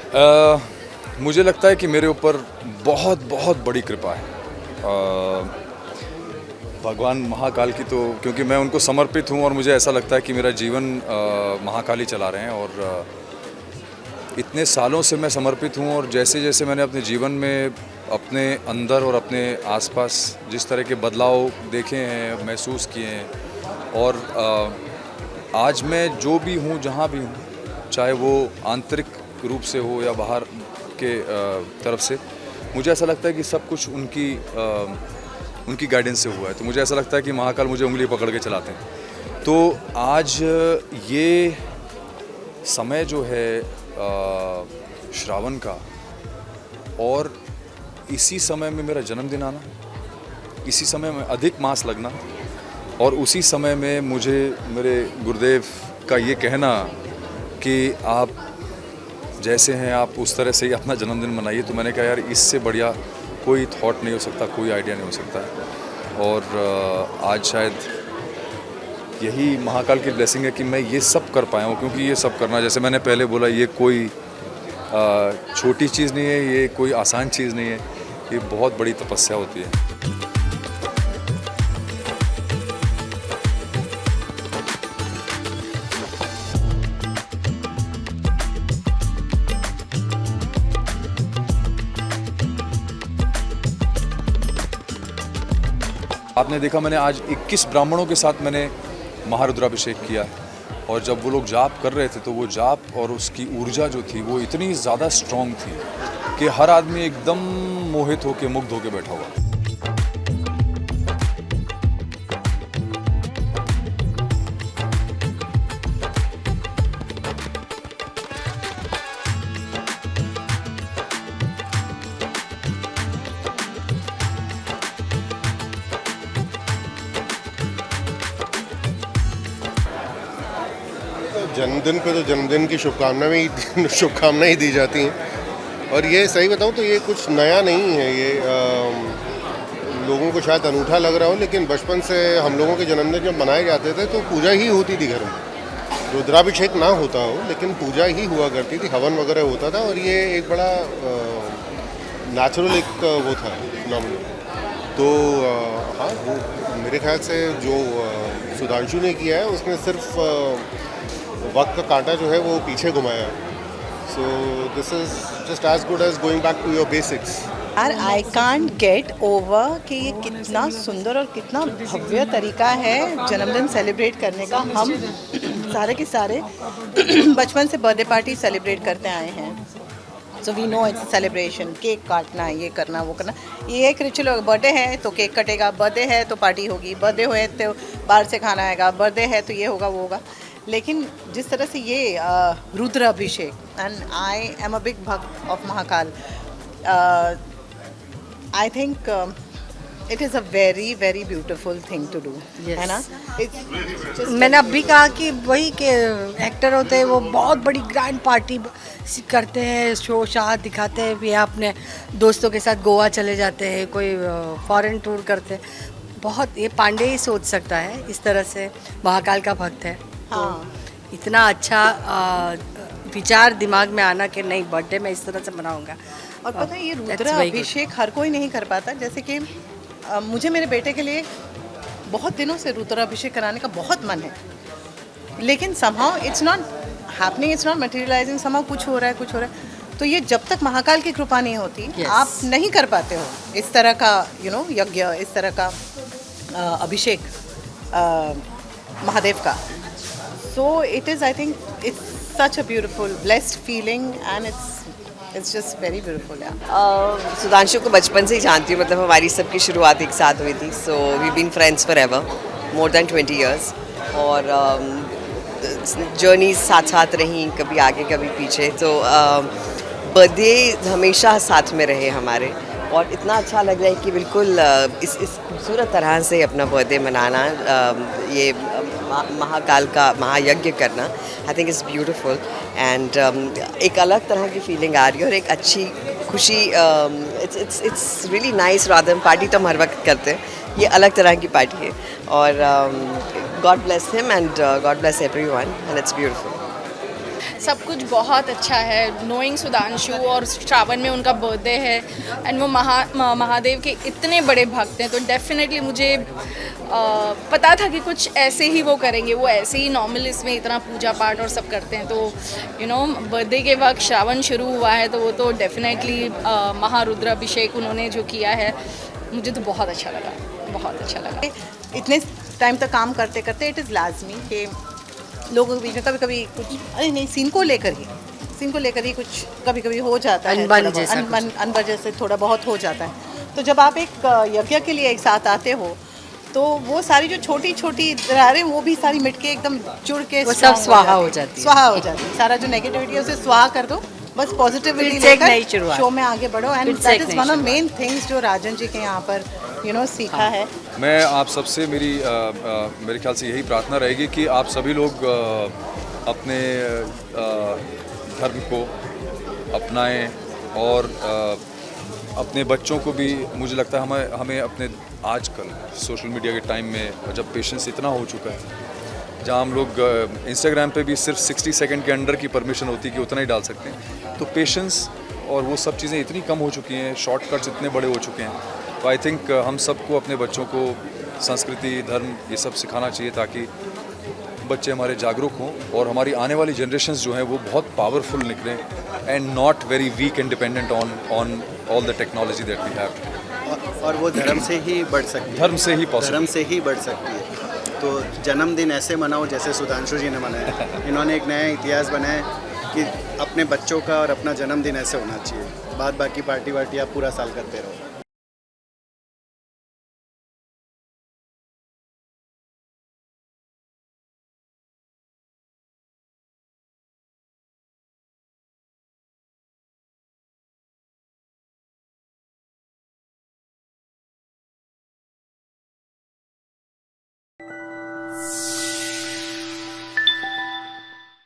अ, मुझे लगता है कि मेरे ऊपर बहुत बहुत बड़ी कृपा है भगवान महाकाल की। तो क्योंकि मैं उनको समर्पित हूँ और मुझे ऐसा लगता है कि मेरा जीवन महाकाल ही चला रहे हैं। और इतने सालों से मैं समर्पित हूँ और जैसे जैसे मैंने अपने जीवन में अपने अंदर और अपने आसपास जिस तरह के बदलाव देखे हैं, महसूस किए हैं, और आज मैं जो भी हूँ, जहाँ भी हूँ, चाहे वो आंतरिक रूप से हो या बाहर के तरफ से, मुझे ऐसा लगता है कि सब कुछ उनकी गाइडेंस से हुआ है। तो मुझे ऐसा लगता है कि महाकाल मुझे उंगली पकड़ के चलाते हैं। तो आज ये समय जो है श्रावण का, और इसी समय में मेरा जन्मदिन आना, इसी समय में अधिक मास लगना, और उसी समय में मुझे मेरे गुरुदेव का ये कहना कि आप जैसे हैं आप उस तरह से ही अपना जन्मदिन मनाइए। तो मैंने कहा यार, इससे बढ़िया कोई थॉट नहीं हो सकता, कोई आइडिया नहीं हो सकता है। और आज शायद यही महाकाल की ब्लेसिंग है कि मैं ये सब कर पाया हूँ। क्योंकि ये सब करना, जैसे मैंने पहले बोला, ये कोई छोटी चीज़ नहीं है, ये कोई आसान चीज़ नहीं है, ये बहुत बड़ी तपस्या होती है। आपने देखा, मैंने आज 21 ब्राह्मणों के साथ मैंने महारुद्राभिषेक किया है। और जब वो लोग जाप कर रहे थे तो वो जाप और उसकी ऊर्जा जो थी वो इतनी ज़्यादा स्ट्रॉन्ग थी कि हर आदमी एकदम मोहित होकर, मुग्ध होकर बैठा हुआ। जन्मदिन पे तो जन्मदिन की शुभकामनाएं ही दी जाती हैं। और ये सही बताऊं तो ये कुछ नया नहीं है। ये लोगों को शायद अनूठा लग रहा हो, लेकिन बचपन से हम लोगों के जन्मदिन जब मनाए जाते थे तो पूजा ही होती थी घर में। रुद्राभिषेक ना होता हो, लेकिन पूजा ही हुआ करती थी, हवन वगैरह होता था। और ये एक बड़ा नेचुरल एक वो था फिनोमेनन। तो हाँ, वो मेरे ख्याल से जो सुधांशु ने किया है उसने सिर्फ वक्त का कांटा जो है वो पीछे घुमाया। So this is just as good as going back to your basics. यार, आई कांट गेट ओवर कि ये कितना सुंदर और कितना भव्य तरीका है जन्मदिन सेलिब्रेट करने का। हम सारे के सारे बचपन से बर्थडे पार्टी सेलिब्रेट करते आए हैं। So we know it's celebration, cake काटना, ये करना, वो करना, ये एक रिचुअल होगा। बर्थडे है तो केक कटेगा, बर्थडे है तो पार्टी होगी, बर्थडे हुए तो बाहर से खाना आएगा, बर्थडे है तो ये होगा, वो होगा। लेकिन जिस तरह से ये Rudra Abhishek, and I am a big bhakt of Mahakal, I think it is a very very beautiful thing to do, है ना। मैंने अभी कहा कि वही के एक्टर होते हैं वो बहुत बड़ी ग्रैंड पार्टी करते हैं, शो शाह दिखाते हैं, या अपने दोस्तों के साथ गोवा चले जाते हैं, कोई फॉरेन टूर करते हैं। बहुत ये पांडे ही सोच सकता है, इस तरह से महाकाल का भक्त है। हाँ, इतना अच्छा विचार दिमाग में आना कि नहीं, बर्थडे में इस तरह से मनाऊंगा। और पता है ये रुद्र अभिषेक हर कोई नहीं कर पाता। जैसे कि मुझे मेरे बेटे के लिए बहुत दिनों से रुद्र अभिषेक कराने का बहुत मन है, लेकिन somehow it's not happening, it's not materialising. Somehow कुछ हो रहा है। तो ये जब तक महाकाल की कृपा नहीं होती, आप नहीं कर पाते हो इस तरह का यज्ञ, इस तरह का अभिषेक महादेव का। So it is, I think, it's such a beautiful, blessed feeling, and it's just very beautiful, yeah. Sudhanshu को बचपन से ही जानती हूँ, मतलब हमारी सबकी शुरुआत एक साथ हुई थी। So we been friends forever, more than 20 years। और जर्नी साथ साथ रही, कभी आगे कभी पीछे। तो बर्थडे हमेशा साथ में रहे हमारे, और इतना अच्छा लग रहा है कि बिल्कुल इस खूबसूरत तरह से अपना बर्थडे मनाना, ये महाकाल का महायज्ञ करना, I think is beautiful. And एक अलग तरह की फीलिंग आ रही है और एक अच्छी खुशी। It's really nice. Rather than party तो हम हर वक्त करते हैं, ये अलग तरह की पार्टी है। और God bless him and God bless everyone, and it's beautiful. सब कुछ बहुत अच्छा है। नोइंग सुधांशु और श्रावण में उनका बर्थडे है एंड वो महादेव के इतने बड़े भक्त हैं, तो डेफिनेटली मुझे पता था कि कुछ ऐसे ही वो करेंगे। वो ऐसे ही नॉर्मल इसमें इतना पूजा पाठ और सब करते हैं, तो यू नो बर्थडे के वक्त श्रावण शुरू हुआ है तो वो तो डेफिनेटली महारुद्र अभिषेक उन्होंने जो किया है, मुझे तो बहुत अच्छा लगा, बहुत अच्छा लगा। इतने टाइम तक काम करते करते इट इज़ लाजमी कि लोगों के बीच में कभी कभी कुछ अरे नहीं सीन को लेकर ही कुछ कभी कभी हो जाता है, अनबन जैसे थोड़ा बहुत हो जाता है। तो जब आप एक यज्ञ के लिए एक साथ आते हो तो वो सारी जो छोटी छोटी दरारें वो भी सारी मिट के एकदम जुड़ के वो सब स्वाहा हो जाती है। सारा जो नेगेटिविटी है उसे स्वाहा कर दो, बस पॉजिटिविटी फिर से एक नई लेकर शुरुआत। शो में आगे बढ़ो। एंड फिर से दैट एक इज़ नई वन ऑफ मेन थिंग्स जो राजन जी के यहाँ पर सीखा है। मैं आप सबसे मेरे ख्याल से यही प्रार्थना रहेगी कि आप सभी लोग अपने धर्म को अपनाएं और अपने बच्चों को भी। मुझे लगता है हमें अपने आजकल सोशल मीडिया के टाइम में जब पेशेंस इतना हो चुका है, जहाँ हम लोग इंस्टाग्राम पे भी सिर्फ 60 सेकंड के अंडर की परमिशन होती है कि उतना ही डाल सकते हैं, तो पेशेंस और वो सब चीज़ें इतनी कम हो चुकी हैं, शॉर्टकट्स इतने बड़े हो चुके हैं। तो आई थिंक हम सबको अपने बच्चों को संस्कृति, धर्म ये सब सिखाना चाहिए ताकि बच्चे हमारे जागरूक हों और हमारी आने वाली जनरेशन्स जो हैं वो बहुत पावरफुल निकलें and not very weak and dependent on all the technology that we have. और वो धर्म से ही बढ़ सकती है, धर्म से ही पॉसिबल, धर्म से ही बढ़ सकती है। तो जन्मदिन ऐसे मनाओ जैसे सुधांशु जी ने मनाया। इन्होंने एक नया इतिहास बनाया कि अपने बच्चों का और अपना जन्मदिन ऐसे होना चाहिए। बाकी पार्टी वार्टी आप पूरा साल करते रहो।